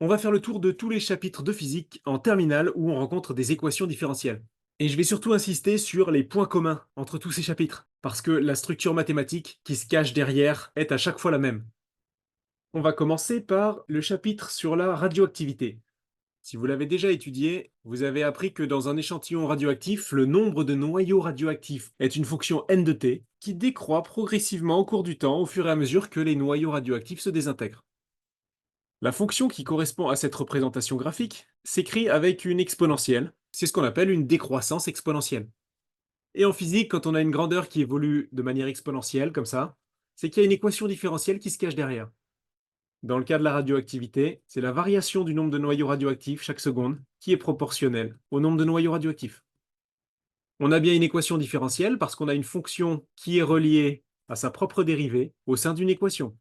On va faire le tour de tous les chapitres de physique en terminale où on rencontre des équations différentielles. Et je vais surtout insister sur les points communs entre tous ces chapitres, parce que la structure mathématique qui se cache derrière est à chaque fois la même. On va commencer par le chapitre sur la radioactivité. Si vous l'avez déjà étudié, vous avez appris que dans un échantillon radioactif, le nombre de noyaux radioactifs est une fonction n de t qui décroît progressivement au cours du temps au fur et à mesure que les noyaux radioactifs se désintègrent. La fonction qui correspond à cette représentation graphique s'écrit avec une exponentielle. C'est ce qu'on appelle une décroissance exponentielle. Et en physique, quand on a une grandeur qui évolue de manière exponentielle, comme ça, c'est qu'il y a une équation différentielle qui se cache derrière. Dans le cas de la radioactivité, c'est la variation du nombre de noyaux radioactifs chaque seconde qui est proportionnelle au nombre de noyaux radioactifs. On a bien une équation différentielle parce qu'on a une fonction qui est reliée à sa propre dérivée au sein d'une équation.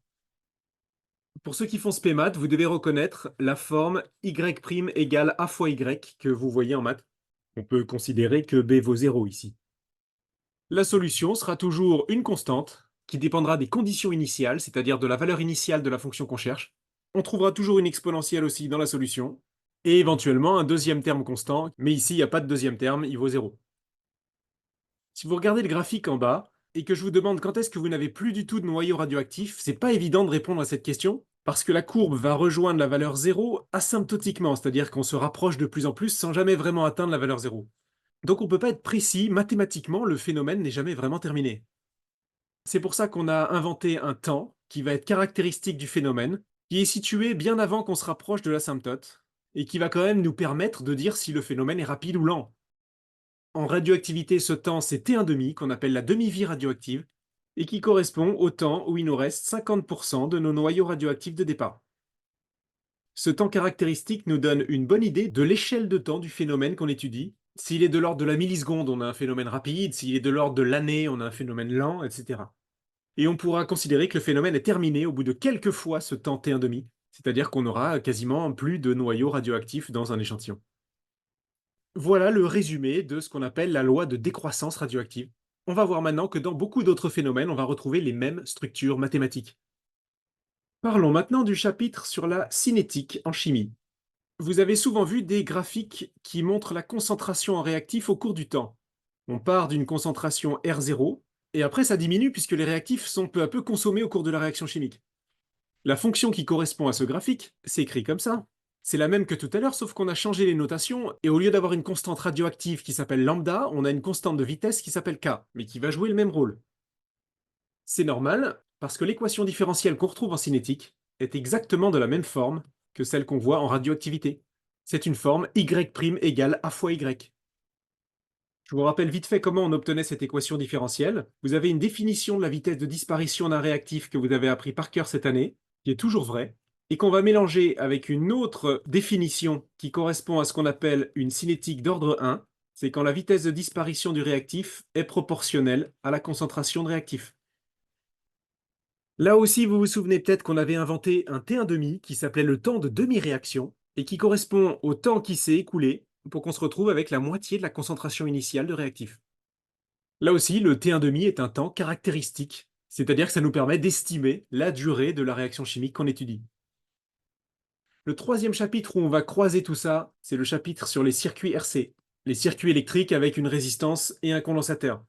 Pour ceux qui font spé maths, vous devez reconnaître la forme y' égale a fois y que vous voyez en maths. On peut considérer que b vaut 0 ici. La solution sera toujours une constante qui dépendra des conditions initiales, c'est-à-dire de la valeur initiale de la fonction qu'on cherche. On trouvera toujours une exponentielle aussi dans la solution, et éventuellement un deuxième terme constant, mais ici il n'y a pas de deuxième terme, il vaut 0. Si vous regardez le graphique en bas, et que je vous demande quand est-ce que vous n'avez plus du tout de noyau radioactif, c'est pas évident de répondre à cette question, parce que la courbe va rejoindre la valeur 0 asymptotiquement, c'est-à-dire qu'on se rapproche de plus en plus sans jamais vraiment atteindre la valeur 0. Donc on ne peut pas être précis, mathématiquement, le phénomène n'est jamais vraiment terminé. C'est pour ça qu'on a inventé un temps qui va être caractéristique du phénomène, qui est situé bien avant qu'on se rapproche de l'asymptote, et qui va quand même nous permettre de dire si le phénomène est rapide ou lent. En radioactivité, ce temps, c'est T1,5, qu'on appelle la demi-vie radioactive, et qui correspond au temps où il nous reste 50% de nos noyaux radioactifs de départ. Ce temps caractéristique nous donne une bonne idée de l'échelle de temps du phénomène qu'on étudie. S'il est de l'ordre de la milliseconde, on a un phénomène rapide, s'il est de l'ordre de l'année, on a un phénomène lent, etc. Et on pourra considérer que le phénomène est terminé au bout de quelques fois ce temps T1,5, c'est-à-dire qu'on aura quasiment plus de noyaux radioactifs dans un échantillon. Voilà le résumé de ce qu'on appelle la loi de décroissance radioactive. On va voir maintenant que dans beaucoup d'autres phénomènes, on va retrouver les mêmes structures mathématiques. Parlons maintenant du chapitre sur la cinétique en chimie. Vous avez souvent vu des graphiques qui montrent la concentration en réactif au cours du temps. On part d'une concentration R0, et après ça diminue puisque les réactifs sont peu à peu consommés au cours de la réaction chimique. La fonction qui correspond à ce graphique s'écrit comme ça. C'est la même que tout à l'heure, sauf qu'on a changé les notations, et au lieu d'avoir une constante radioactive qui s'appelle lambda, on a une constante de vitesse qui s'appelle k, mais qui va jouer le même rôle. C'est normal, parce que l'équation différentielle qu'on retrouve en cinétique est exactement de la même forme que celle qu'on voit en radioactivité. C'est une forme y' égale a fois y. Je vous rappelle vite fait comment on obtenait cette équation différentielle. Vous avez une définition de la vitesse de disparition d'un réactif que vous avez appris par cœur cette année, qui est toujours vraie, et qu'on va mélanger avec une autre définition qui correspond à ce qu'on appelle une cinétique d'ordre 1, c'est quand la vitesse de disparition du réactif est proportionnelle à la concentration de réactif. Là aussi, vous vous souvenez peut-être qu'on avait inventé un T1,5 qui s'appelait le temps de demi-réaction et qui correspond au temps qui s'est écoulé pour qu'on se retrouve avec la moitié de la concentration initiale de réactif. Là aussi, le T1,5 est un temps caractéristique, c'est-à-dire que ça nous permet d'estimer la durée de la réaction chimique qu'on étudie. Le troisième chapitre où on va croiser tout ça, c'est le chapitre sur les circuits RC, les circuits électriques avec une résistance et un condensateur.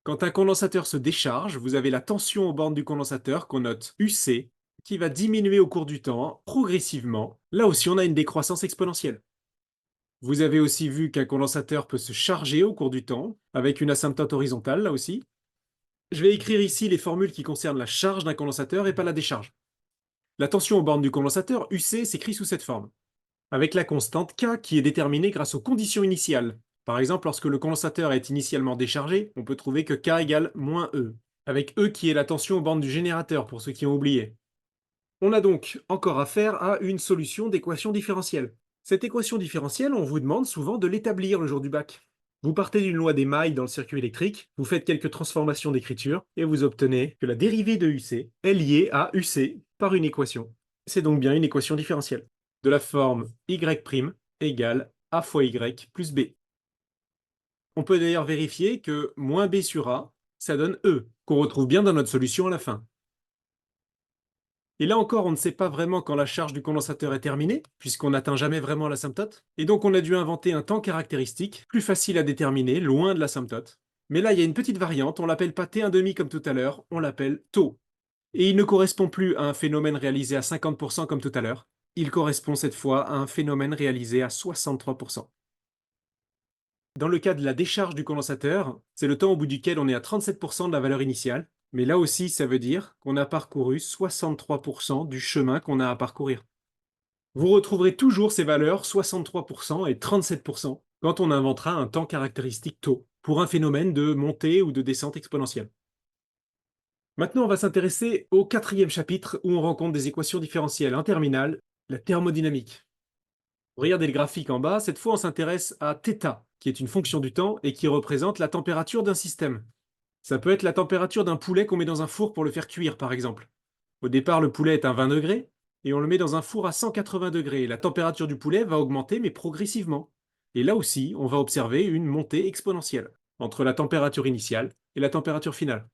Quand un condensateur se décharge, vous avez la tension aux bornes du condensateur qu'on note UC, qui va diminuer au cours du temps, progressivement. Là aussi, on a une décroissance exponentielle. Vous avez aussi vu qu'un condensateur peut se charger au cours du temps, avec une asymptote horizontale, là aussi. Je vais écrire ici les formules qui concernent la charge d'un condensateur et pas la décharge. La tension aux bornes du condensateur, UC, s'écrit sous cette forme, avec la constante K qui est déterminée grâce aux conditions initiales. Par exemple, lorsque le condensateur est initialement déchargé, on peut trouver que K égale moins E, avec E qui est la tension aux bornes du générateur, pour ceux qui ont oublié. On a donc encore affaire à une solution d'équation différentielle. Cette équation différentielle, on vous demande souvent de l'établir le jour du bac. Vous partez d'une loi des mailles dans le circuit électrique, vous faites quelques transformations d'écriture, et vous obtenez que la dérivée de UC est liée à UC par une équation. C'est donc bien une équation différentielle, de la forme y' égale a fois y plus b. On peut d'ailleurs vérifier que moins b sur a, ça donne E, qu'on retrouve bien dans notre solution à la fin. Et là encore, on ne sait pas vraiment quand la charge du condensateur est terminée, puisqu'on n'atteint jamais vraiment l'asymptote, et donc on a dû inventer un temps caractéristique, plus facile à déterminer, loin de l'asymptote. Mais là, il y a une petite variante, on l'appelle pas T1,5 comme tout à l'heure, on l'appelle taux. Et il ne correspond plus à un phénomène réalisé à 50% comme tout à l'heure, il correspond cette fois à un phénomène réalisé à 63%. Dans le cas de la décharge du condensateur, c'est le temps au bout duquel on est à 37% de la valeur initiale, mais là aussi ça veut dire qu'on a parcouru 63% du chemin qu'on a à parcourir. Vous retrouverez toujours ces valeurs 63% et 37% quand on inventera un temps caractéristique taux, pour un phénomène de montée ou de descente exponentielle. Maintenant, on va s'intéresser au quatrième chapitre où on rencontre des équations différentielles en terminale, la thermodynamique. Regardez le graphique en bas, cette fois on s'intéresse à θ, qui est une fonction du temps et qui représente la température d'un système. Ça peut être la température d'un poulet qu'on met dans un four pour le faire cuire, par exemple. Au départ, le poulet est à 20 degrés, et on le met dans un four à 180 degrés. La température du poulet va augmenter, mais progressivement. Et là aussi, on va observer une montée exponentielle, entre la température initiale et la température finale.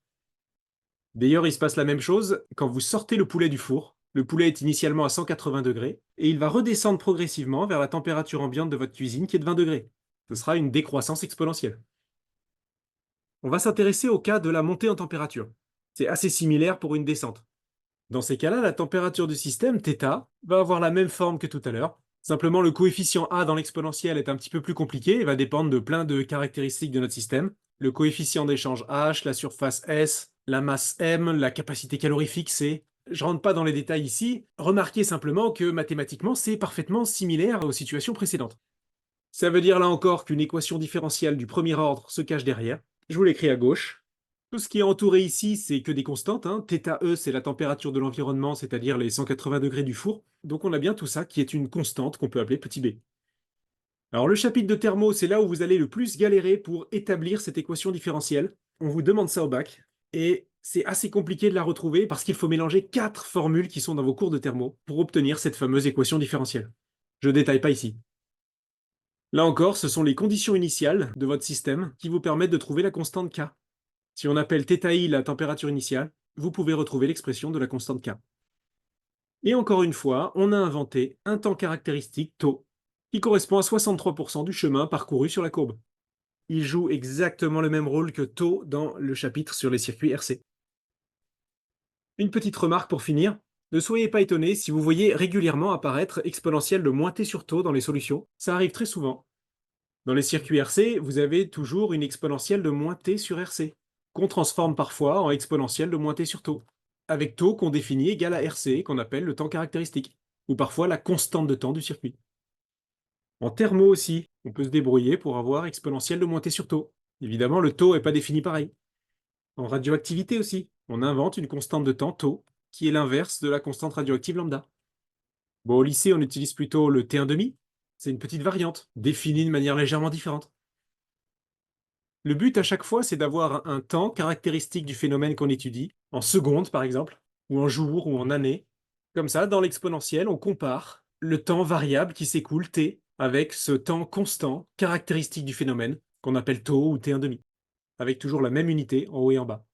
D'ailleurs, il se passe la même chose quand vous sortez le poulet du four. Le poulet est initialement à 180 degrés et il va redescendre progressivement vers la température ambiante de votre cuisine qui est de 20 degrés. Ce sera une décroissance exponentielle. On va s'intéresser au cas de la montée en température. C'est assez similaire pour une descente. Dans ces cas-là, la température du système, θ, va avoir la même forme que tout à l'heure. Simplement, le coefficient A dans l'exponentielle est un petit peu plus compliqué et va dépendre de plein de caractéristiques de notre système. Le coefficient d'échange H, la surface S, la masse M, la capacité calorifique C. Je rentre pas dans les détails ici. Remarquez simplement que mathématiquement, c'est parfaitement similaire aux situations précédentes. Ça veut dire là encore qu'une équation différentielle du premier ordre se cache derrière. Je vous l'écris à gauche. Tout ce qui est entouré ici, c'est que des constantes, hein. θe, c'est la température de l'environnement, c'est-à-dire les 180 degrés du four. Donc on a bien tout ça qui est une constante qu'on peut appeler petit b. Alors le chapitre de thermo, c'est là où vous allez le plus galérer pour établir cette équation différentielle. On vous demande ça au bac, et c'est assez compliqué de la retrouver parce qu'il faut mélanger 4 formules qui sont dans vos cours de thermo pour obtenir cette fameuse équation différentielle. Je ne détaille pas ici. Là encore, ce sont les conditions initiales de votre système qui vous permettent de trouver la constante K. Si on appelle θi la température initiale, vous pouvez retrouver l'expression de la constante K. Et encore une fois, on a inventé un temps caractéristique tau, qui correspond à 63% du chemin parcouru sur la courbe. Il joue exactement le même rôle que tau dans le chapitre sur les circuits RC. Une petite remarque pour finir, ne soyez pas étonnés si vous voyez régulièrement apparaître exponentielle de moins t sur tau dans les solutions, ça arrive très souvent. Dans les circuits RC, vous avez toujours une exponentielle de moins t sur RC, qu'on transforme parfois en exponentielle de moins t sur tau, avec tau qu'on définit égal à RC, qu'on appelle le temps caractéristique, ou parfois la constante de temps du circuit. En thermo aussi, on peut se débrouiller pour avoir exponentielle de moins t sur tau. Évidemment, le tau n'est pas défini pareil. En radioactivité aussi, on invente une constante de temps tau, qui est l'inverse de la constante radioactive lambda. Bon, au lycée, on utilise plutôt le T1,5. C'est une petite variante, définie de manière légèrement différente. Le but à chaque fois, c'est d'avoir un temps caractéristique du phénomène qu'on étudie, en secondes par exemple, ou en jours, ou en années. Comme ça, dans l'exponentielle, on compare le temps variable qui s'écoule, t, avec ce temps constant caractéristique du phénomène, qu'on appelle tau ou t1,5, avec toujours la même unité en haut et en bas.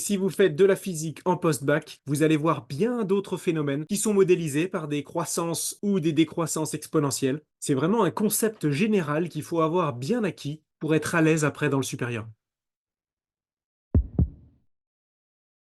Si vous faites de la physique en post-bac, vous allez voir bien d'autres phénomènes qui sont modélisés par des croissances ou des décroissances exponentielles. C'est vraiment un concept général qu'il faut avoir bien acquis pour être à l'aise après dans le supérieur.